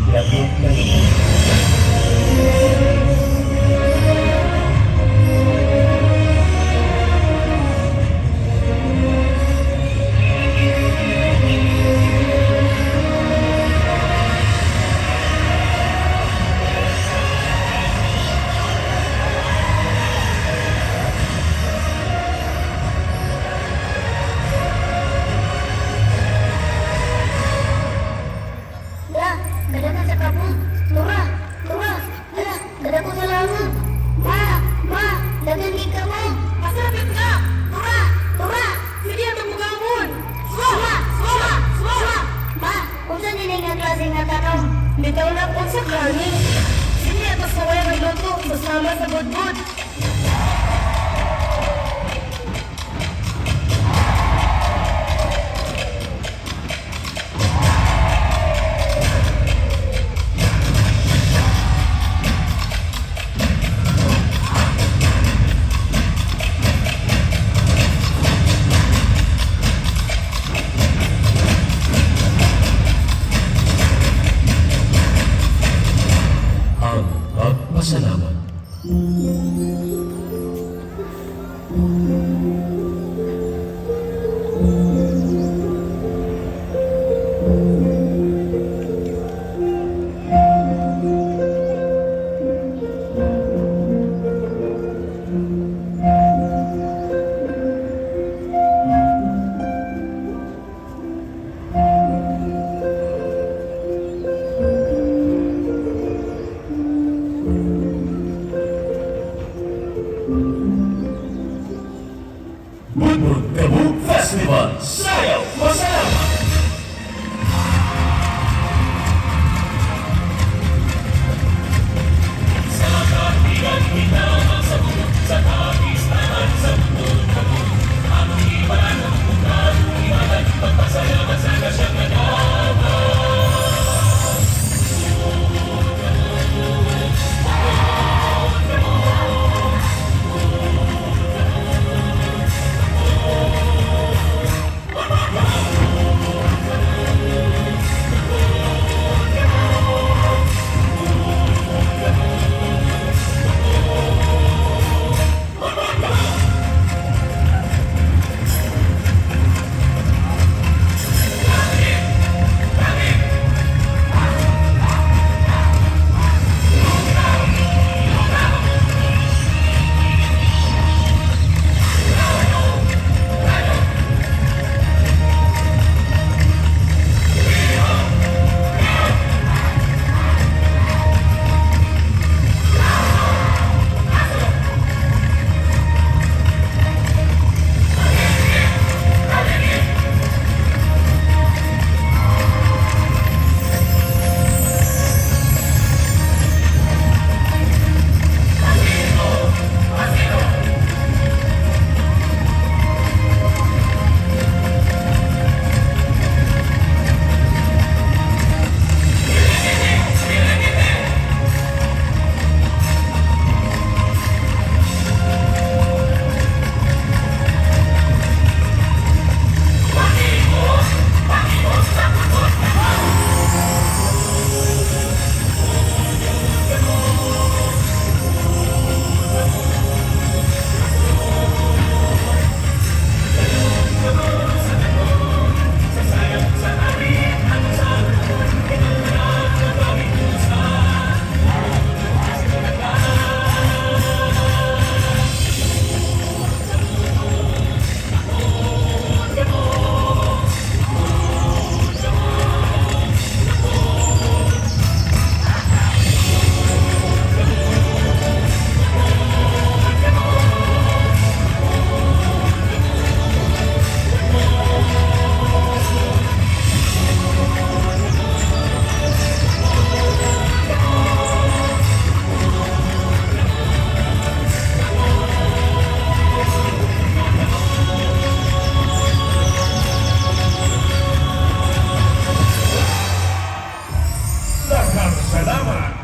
Labot ng ito. Kadang sa kamu, Tura, ala, kadang ko salamat. Ma, dagan di kamu. Pasapit ka! Tura! Sige ang magmugawon! Suwa! Ma, unsa nini nga klase nga tanong? Bitaw na po sa kanin. Sige, atas na wala magluto. Sasama sa budbud. Salamat. Budbud Kabuk Festival Sayaw Masalamat. Sa katigan kita magsabot sa kapistahan sa Budbud Kabuk. Anong ibalan ng bukan, ibalan pagpasalamat sa kasyang nagawa.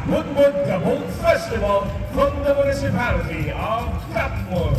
Budbud Kabuk Festival from the municipality of Katmur.